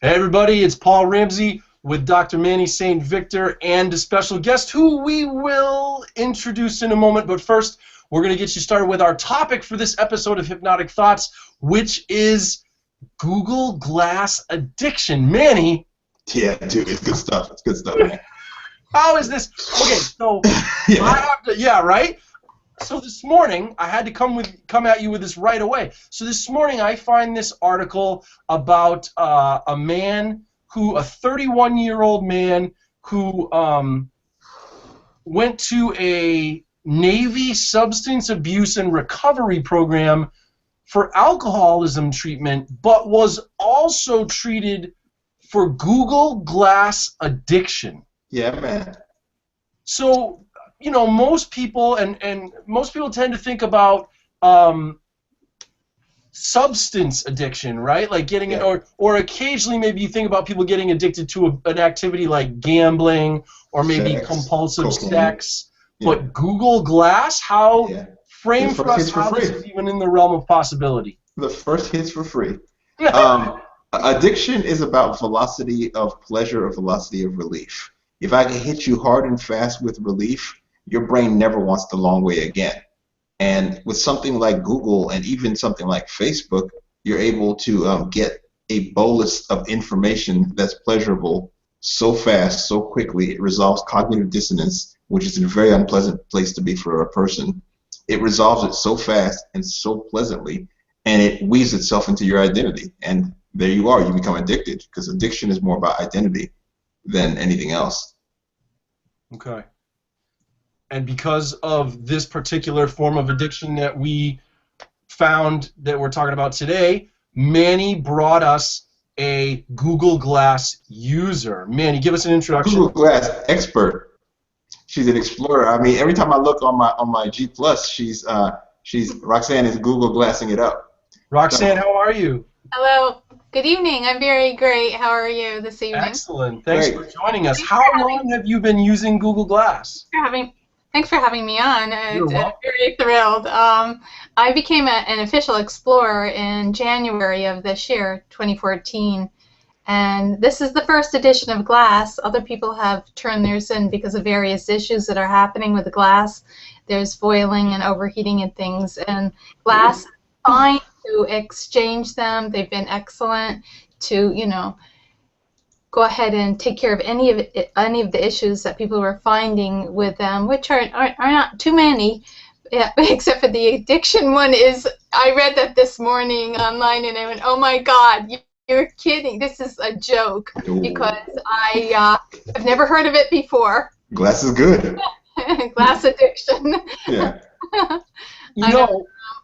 Hey everybody, it's Paul Ramsey with Dr. Manny St. Victor and a special guest who we will introduce in a moment. But first, we're going to get you started with our topic for this episode of Hypnotic Thoughts, which is Google Glass addiction. Manny? Yeah, dude, it's good stuff. It's good stuff, man. How is this? Okay, so I have to, yeah, right? So this morning, I had to come at you with this right away. So this morning, I find this article about a 31-year-old man who went to a Navy substance abuse and recovery program for alcoholism treatment, but was also treated for Google Glass addiction. Yeah, man. So, you know, most people most people tend to think about substance addiction, right? Like getting it, or occasionally maybe you think about people getting addicted to an activity like gambling or maybe compulsive sex. Yeah. But Google Glass, frame for us how this is even in the realm of possibility. The first hit's for free. Addiction is about velocity of pleasure or velocity of relief. If I can hit you hard and fast with relief, your brain never wants the long way again. And with something like Google and even something like Facebook, you're able to get a bolus of information that's pleasurable so fast, so quickly. It resolves cognitive dissonance, which is a very unpleasant place to be for a person. It resolves it so fast and so pleasantly, and it weaves itself into your identity. And there you are, you become addicted, because addiction is more about identity than anything else. Okay. And because of this particular form of addiction that we found that we're talking about today, Manny brought us a Google Glass user. Manny, give us an introduction. Google Glass expert. She's an explorer. I mean, every time I look on my G Plus, she's Roxanne is Google Glassing it up. Roxanne, how are you? Hello. Good evening. I'm very great. How are you this evening? Excellent. Thanks for joining us. How long have you been using Google Glass? Thanks for having me on. You're welcome. I'm very thrilled. I became an official explorer in January of this year, 2014, and this is the first edition of Glass. Other people have turned theirs in because of various issues that are happening with the glass. There's foiling and overheating and things, and Glass is fine to exchange them. They've been excellent to, you know, go ahead and take care of any of the issues that people were finding with them, which are not too many, except for the addiction one. I read that this morning online, and I went, oh my God, you're kidding! This is a joke, because I've never heard of it before. Glass is good. Glass addiction. Yeah.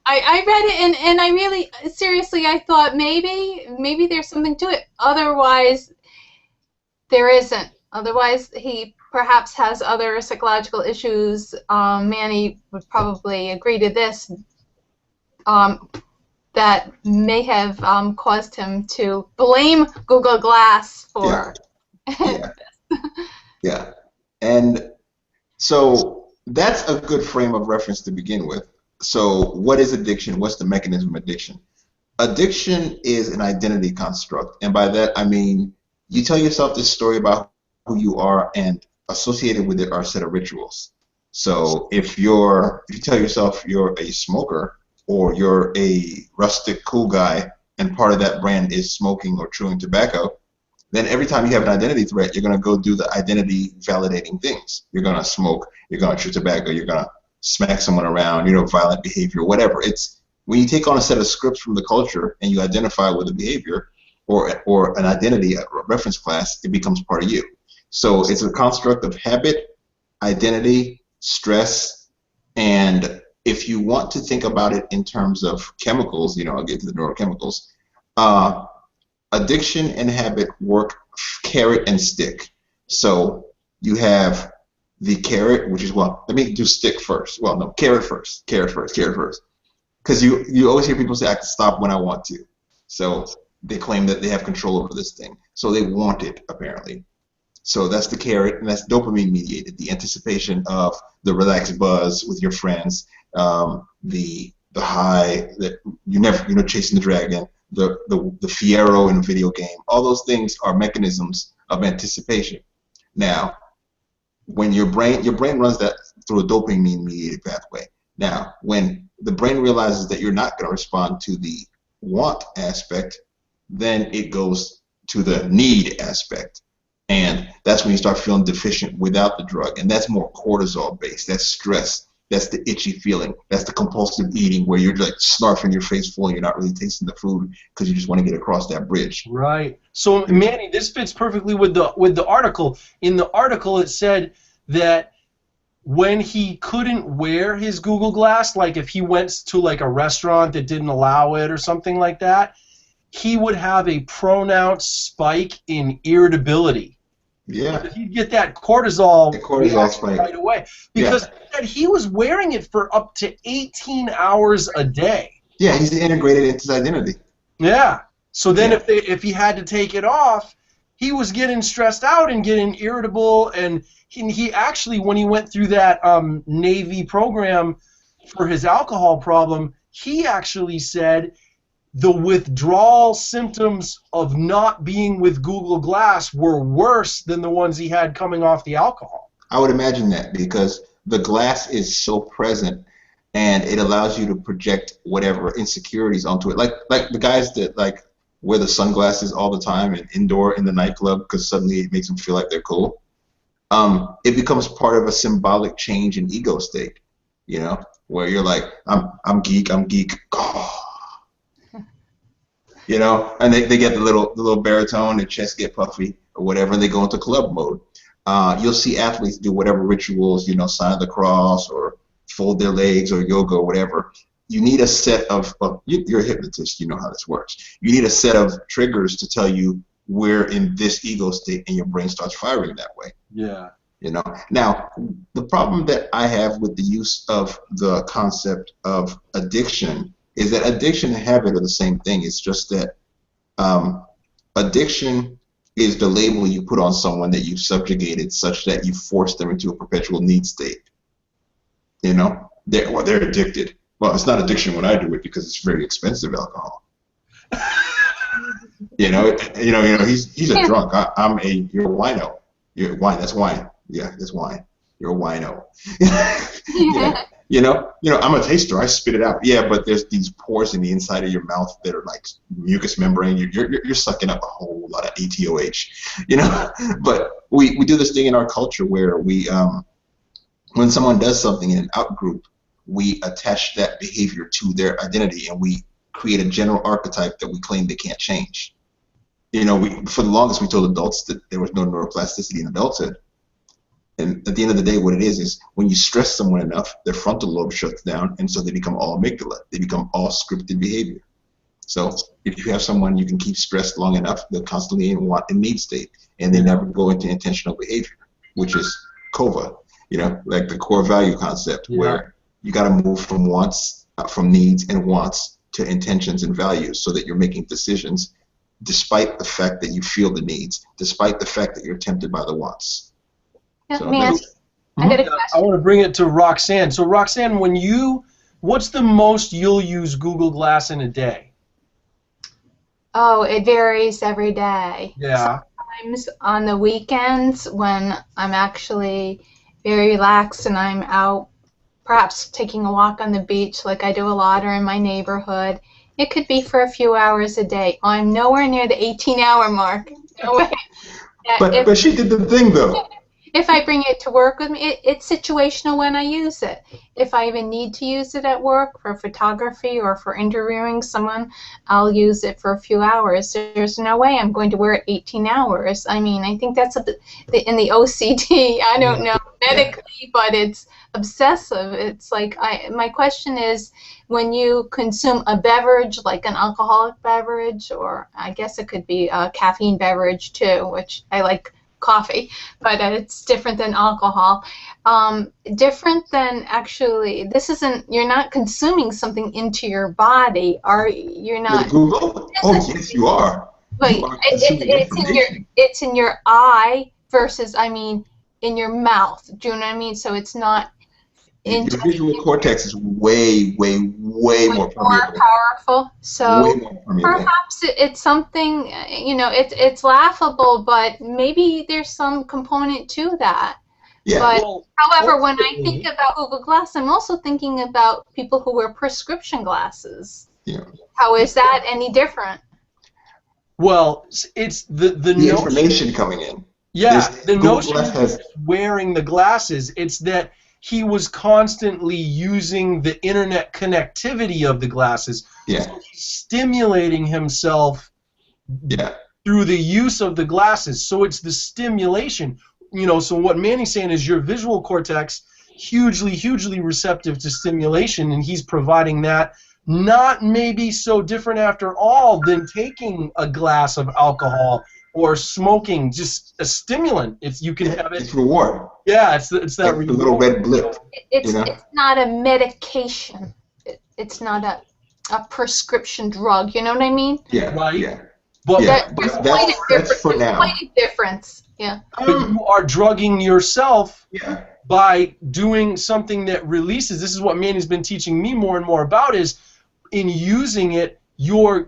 I read it, and I really seriously, I thought maybe there's something to it. Otherwise, there isn't. Otherwise, he perhaps has other psychological issues. Manny would probably agree to this, that may have caused him to blame Google Glass for. Yeah. And so that's a good frame of reference to begin with. So what is addiction? What's the mechanism of addiction? Addiction is an identity construct, and by that I mean you tell yourself this story about who you are, and associated with it are a set of rituals. So if you tell yourself you're a smoker, or you're a rustic cool guy, and part of that brand is smoking or chewing tobacco, then every time you have an identity threat, you're going to go do the identity validating things. You're going to smoke, you're going to chew tobacco, you're going to smack someone around, violent behavior, whatever. It's when you take on a set of scripts from the culture and you identify with a behavior, or an identity, a reference class, it becomes part of you. So it's a construct of habit, identity, stress, and if you want to think about it in terms of chemicals, I'll get to the neurochemicals, addiction and habit work carrot and stick. So you have the carrot, which is, well, let me do stick first. Well, no, carrot first. Because you always hear people say, I can stop when I want to. So they claim that they have control over this thing. So they want it, apparently. So that's the carrot, and that's dopamine mediated, the anticipation of the relaxed buzz with your friends, the high that you're chasing the dragon, the Fiero in a video game. All those things are mechanisms of anticipation. Now, when your brain runs that through a dopamine mediated pathway. Now, when the brain realizes that you're not going to respond to the want aspect, then it goes to the need aspect. And that's when you start feeling deficient without the drug. And that's more cortisol based. That's stress. That's the itchy feeling. That's the compulsive eating where you're like snarfing your face full and you're not really tasting the food because you just want to get across that bridge. Right. So Manny, this fits perfectly with the article. In the article, it said that when he couldn't wear his Google Glass, like if he went to like a restaurant that didn't allow it or something like that, he would have a pronounced spike in irritability. Yeah. He'd get that cortisol spike right away because he was wearing it for up to 18 hours a day. Yeah, he's integrated into his identity. Yeah. So then if he had to take it off, he was getting stressed out and getting irritable, and he actually, when he went through that Navy program for his alcohol problem, he actually said the withdrawal symptoms of not being with Google Glass were worse than the ones he had coming off the alcohol. I would imagine that because the glass is so present and it allows you to project whatever insecurities onto it. Like the guys that like wear the sunglasses all the time and indoor in the nightclub because suddenly it makes them feel like they're cool. It becomes part of a symbolic change in ego state, you know, where you're like, I'm geek. You know, and they get the little baritone, their chest get puffy or whatever, and they go into club mode. You'll see athletes do whatever rituals, you know, sign the cross or fold their legs or yoga or whatever. You need a set of you're a hypnotist, you know how this works. You need a set of triggers to tell you we're in this ego state, and your brain starts firing that way. Yeah. You know. Now, the problem that I have with the use of the concept of addiction is that addiction and habit are the same thing. It's just that addiction is the label you put on someone that you've subjugated such that you force them into a perpetual need state. You know, they're addicted. Well, it's not addiction when I do it because it's very expensive alcohol. you know, he's a drunk. You're a wino. You're wine. That's wine. Yeah, that's wine. You're a wino. Yeah. You know, I'm a taster. I spit it out. Yeah, but there's these pores in the inside of your mouth that are like mucous membrane. You're sucking up a whole lot of ATOH. You know, but we do this thing in our culture where we, when someone does something in an out group, we attach that behavior to their identity, and we create a general archetype that we claim they can't change. You know, for the longest we told adults that there was no neuroplasticity in adulthood. And at the end of the day, what it is when you stress someone enough, their frontal lobe shuts down, and so they become all amygdala. They become all scripted behavior. So if you have someone you can keep stressed long enough, they'll constantly in want and need state, and they never go into intentional behavior, which is COVA, you know, like the core value concept, where you got to move from wants, from needs and wants to intentions and values, so that you're making decisions despite the fact that you feel the needs, despite the fact that you're tempted by the wants. So I want to bring it to Roxanne. So Roxanne, what's the most you'll use Google Glass in a day? Oh, it varies every day. Yeah. Sometimes on the weekends when I'm actually very relaxed and I'm out perhaps taking a walk on the beach like I do a lot, or in my neighborhood, it could be for a few hours a day. I'm nowhere near the 18-hour mark. No way. But she did the thing, though. If I bring it to work with me, it's situational when I use it. If I even need to use it at work for photography or for interviewing someone, I'll use it for a few hours. There's no way I'm going to wear it 18 hours. I mean, I think that's in the OCD. I don't know medically, but it's obsessive. It's like, my question is, when you consume a beverage, like an alcoholic beverage, or I guess it could be a caffeine beverage too, which I like coffee, but it's different than alcohol. Different than actually, you're not consuming something into your body. You're not. Google? Oh, yes, you are. But it's in your eye versus, in your mouth. Do you know what I mean? So it's not Your visual cortex is way, way, way more permeable. Powerful. So way more permeable. perhaps it's something, it's laughable, but maybe there's some component to that. Yeah. But Well, however, when I ultimately- think about Google Glass, I'm also thinking about people who wear prescription glasses. Yeah. How is that any different? Well, it's the notion. Information coming in. Yeah, the Google notion Glass is has- just wearing the glasses. It's that he was constantly using the internet connectivity of the glasses. Yeah. So he's stimulating himself Yeah. through the use of the glasses. So it's the stimulation. So what Manny's saying is your visual cortex, hugely, hugely receptive to stimulation, and he's providing that. Not maybe so different after all than taking a glass of alcohol or smoking, just a stimulant. If you can have it. It's reward. Yeah, it's that Like reward. the little red blip. It's know? it's not a medication. It's not a prescription drug. You know what I mean? Yeah. Right. Yeah. But, Yeah. There's That's- quite a that's difference. for There's now. quite a difference. Yeah. but you are drugging yourself Yeah. by doing something that releases. This is what Manny's been teaching me more and more about is in using it,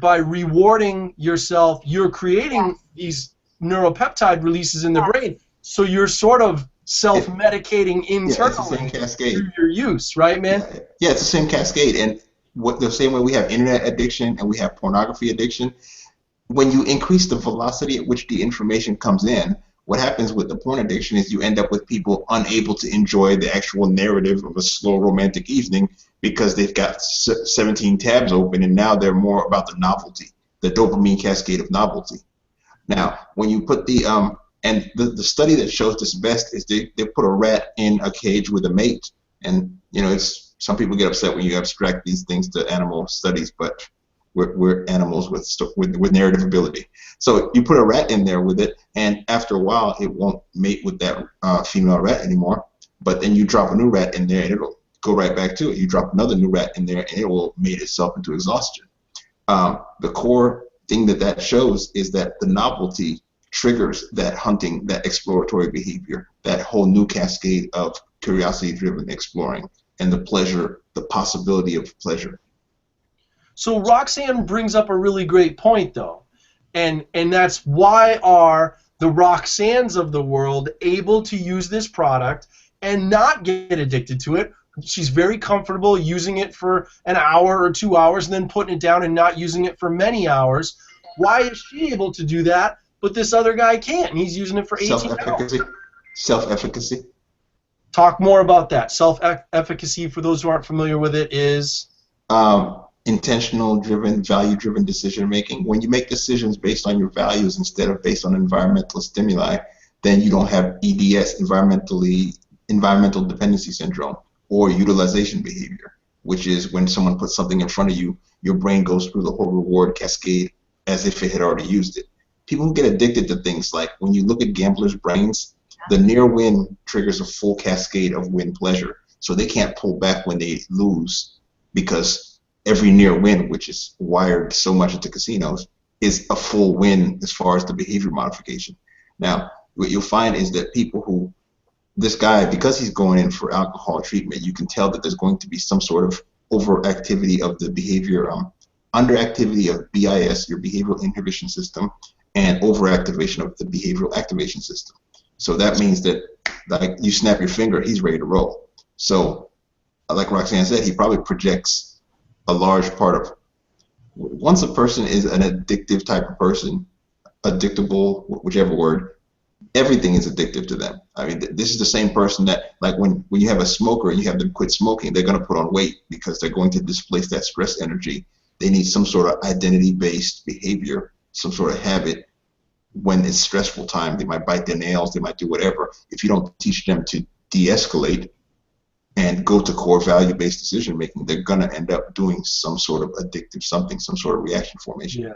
by rewarding yourself, you're creating these neuropeptide releases in the brain. So you're sort of self-medicating Yeah, it's the internally same cascade. through your use, right, man? Yeah, it's the same cascade. And the same way we have internet addiction and we have pornography addiction, when you increase the velocity at which the information comes in, what happens with the porn addiction is you end up with people unable to enjoy the actual narrative of a slow romantic evening because they've got 17 tabs open and now they're more about the novelty, the dopamine cascade of novelty. Now, when you put the study that shows this best is they put a rat in a cage with a mate, and it's some people get upset when you abstract these things to animal studies, but we're animals with narrative ability. So you put a rat in there with it, and after a while, it won't mate with that female rat anymore. But then you drop a new rat in there, and it'll go right back to it. You drop another new rat in there, and it will mate itself into exhaustion. The core thing that shows is that the novelty triggers that hunting, that exploratory behavior, that whole new cascade of curiosity-driven exploring, and the pleasure, the possibility of pleasure. So Roxanne brings up a really great point, though, and that's why are the Roxannes of the world able to use this product and not get addicted to it? She's very comfortable using it for an hour or 2 hours and then putting it down and not using it for many hours. Why is she able to do that, but this other guy can't? And he's using it for 18 hours. Self-efficacy. Talk more about that. Self-efficacy, for those who aren't familiar with it, is? Intentional driven, value driven decision making. When you make decisions based on your values instead of based on environmental stimuli, then you don't have EDS, environmental dependency syndrome, or utilization behavior, which is when someone puts something in front of you, your brain goes through the whole reward cascade as if it had already used it. People get addicted to things like when you look at gamblers' brains, the near win triggers a full cascade of win pleasure. So they can't pull back when they lose because every near win, which is wired so much into casinos, is a full win as far as the behavior modification. Now, what you'll find is that people who, this guy, because he's going in for alcohol treatment, you can tell that there's going to be some sort of overactivity of the behavior, underactivity of BIS, your behavioral inhibition system, and overactivation of the behavioral activation system. So that means that, like, you snap your finger, he's ready to roll. So, like Roxanne said, he probably projects a large part of, once a person is an addictive type of person, addictable, whichever word, everything is addictive to them. I mean, this is the same person that, like, when you have a smoker and you have them quit smoking, they're going to put on weight because they're going to displace that stress energy. They need some sort of identity-based behavior, some sort of habit. When it's stressful time, they might bite their nails, they might do whatever. If you don't teach them to de-escalate and go to core value-based decision making, they're gonna end up doing some sort of addictive something, some sort of reaction formation. Yeah,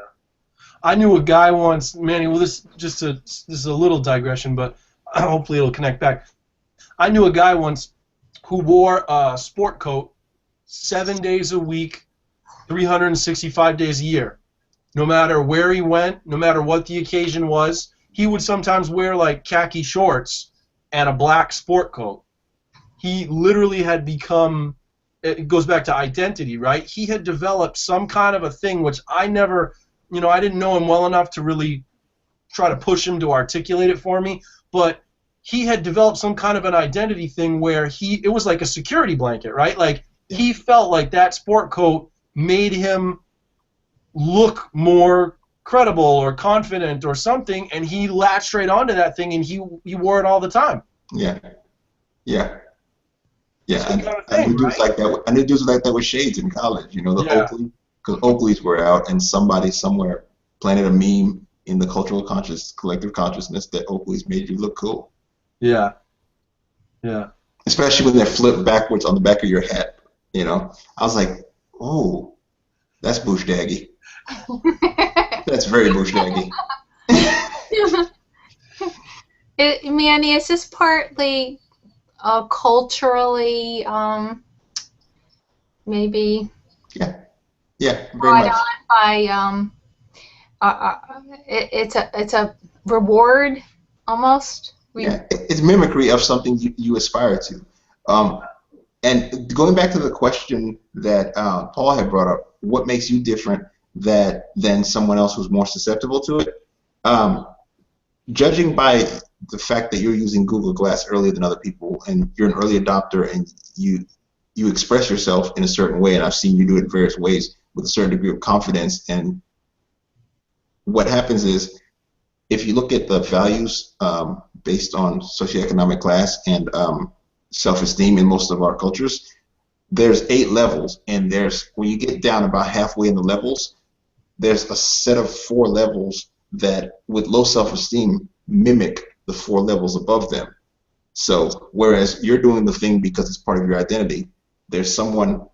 I knew a guy once, Manny. Well, this is a little digression, but hopefully it'll connect back. I knew a guy once who wore a sport coat 7 days a week, 365 days a year. No matter where he went, no matter what the occasion was, he would sometimes wear like khaki shorts and a black sport coat. he literally had become, it goes back to identity, right? He had developed some kind of a thing which I never, I didn't know him well enough to really try to push him to articulate it for me, but he had developed some kind of an identity thing where it was like a security blanket, right? Like he felt like that sport coat made him look more credible or confident or something, and he latched right onto that thing, and he wore it all the time. Yeah. Same kind of I thing, knew dudes right? like that. I knew dudes like that with shades in college. The Oakley, because Oakleys were out, and somebody somewhere planted a meme in the collective consciousness that Oakleys made you look cool. Yeah. Especially when they're flipped backwards on the back of your hat. I was like, oh, that's Bush Daggy. That's very Bush Daggy. Manny, is this partly culturally, maybe Yeah, very much. By it's a reward almost. It's mimicry of something you aspire to. And going back to the question that Paul had brought up, what makes you different than someone else who's more susceptible to it? Judging by the fact that you're using Google Glass earlier than other people, and you're an early adopter, and you express yourself in a certain way, and I've seen you do it in various ways with a certain degree of confidence. And what happens is, if you look at the values based on socioeconomic class and self-esteem in most of our cultures, there's 8 levels, and when you get down about halfway in the levels, there's a set of 4 levels that, with low self-esteem, mimic the 4 levels above them. So whereas you're doing the thing because it's part of your identity, there's someone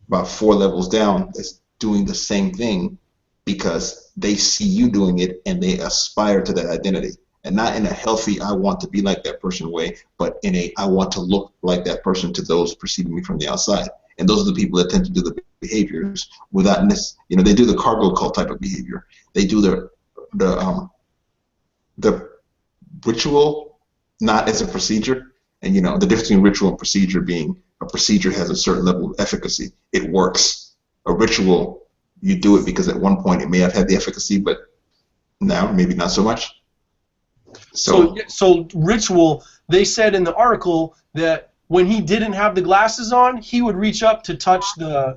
about 4 levels down that's doing the same thing because they see you doing it and they aspire to that identity. And not in a healthy, I want to be like that person way, but in a, I want to look like that person to those perceiving me from the outside. And those are the people that tend to do the behaviors without they do the cargo cult type of behavior. They do the ritual not as a procedure. And the difference between ritual and procedure being a procedure has a certain level of efficacy. It works. A ritual, you do it because at one point it may have had the efficacy, but now maybe not so much. So ritual, they said in the article that when he didn't have the glasses on, he would reach up to touch the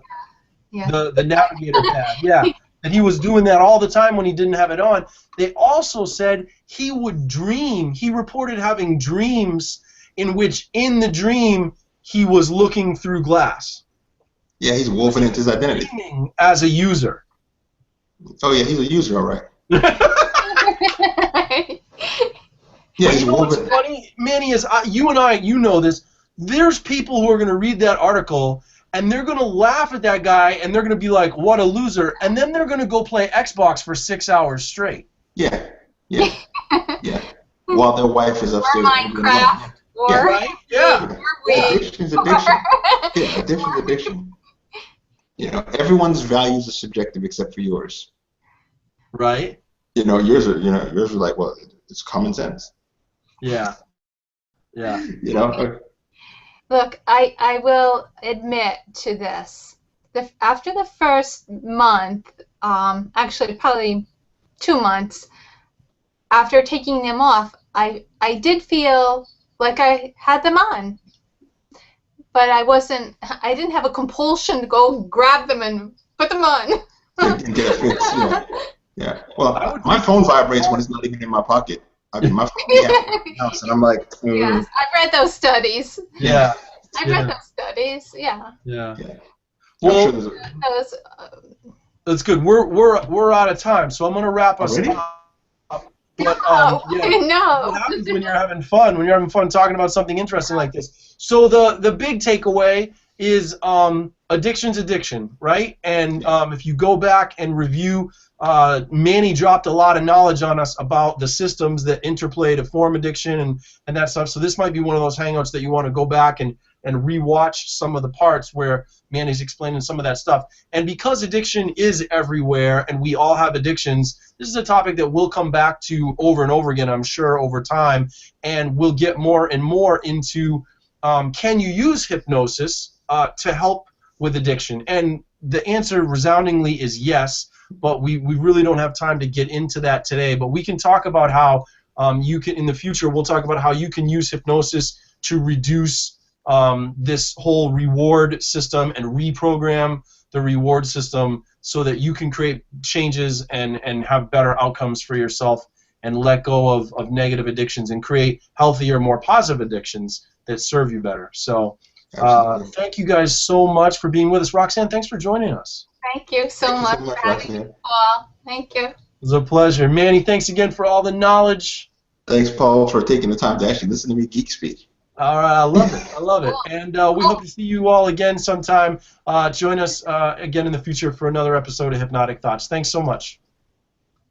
navigator pad. Yeah, and he was doing that all the time when he didn't have it on. They also said he would dream. He reported having dreams in which, in the dream, he was looking through glass. Yeah, he's woven into his identity. Dreaming as a user. Oh yeah, he's a user, all right. Yeah, he's what's funny, Manny, is you and I, know this. There's people who are going to read that article and they're going to laugh at that guy and they're going to be like, "What a loser!" And then they're going to go play Xbox for 6 hours straight. Yeah. While their wife is upstairs. Or Minecraft. Right? Yeah. Addiction's addiction. Yeah, addiction's addiction. Everyone's values are subjective except for yours. Right. Yours are like, well, it's common sense. Yeah. Look, I will admit to this. After the first month, actually probably 2 months, after taking them off, I did feel like I had them on. But I didn't have a compulsion to go grab them and put them on. And get a fix, yeah. Well, my phone vibrates when it's not even in my pocket. I mean, my phone in the house, and I'm like, Yes, I've read those studies. Yeah. I've read those studies. Yeah. Well, sure that's good. We're out of time, so I'm gonna wrap us up. But No. What happens when you're having fun? When you're having fun talking about something interesting like this. So the big takeaway is addiction's addiction, right? And if you go back and review, Manny dropped a lot of knowledge on us about the systems that interplay to form addiction and that stuff. So this might be one of those hangouts that you want to go back and rewatch some of the parts where Manny's explaining some of that stuff. And because addiction is everywhere and we all have addictions, this is a topic that we'll come back to over and over again, I'm sure, over time. And we'll get more and more into can you use hypnosis to help with addiction? And the answer resoundingly is yes, but we really don't have time to get into that today. But we can talk about how you can, in the future, we'll talk about how you can use hypnosis to reduce this whole reward system and reprogram the reward system so that you can create changes and have better outcomes for yourself and let go of negative addictions and create healthier, more positive addictions that serve you better. So thank you guys so much for being with us. Roxanne, thanks for joining us. Thank you so much for having me, Paul. Thank you. It was a pleasure. Manny, thanks again for all the knowledge. Thanks, Paul, for taking the time to actually listen to me geek speak. All right, I love it. I love it. And we hope to see you all again sometime. Join us again in the future for another episode of Hypnotic Thoughts. Thanks so much.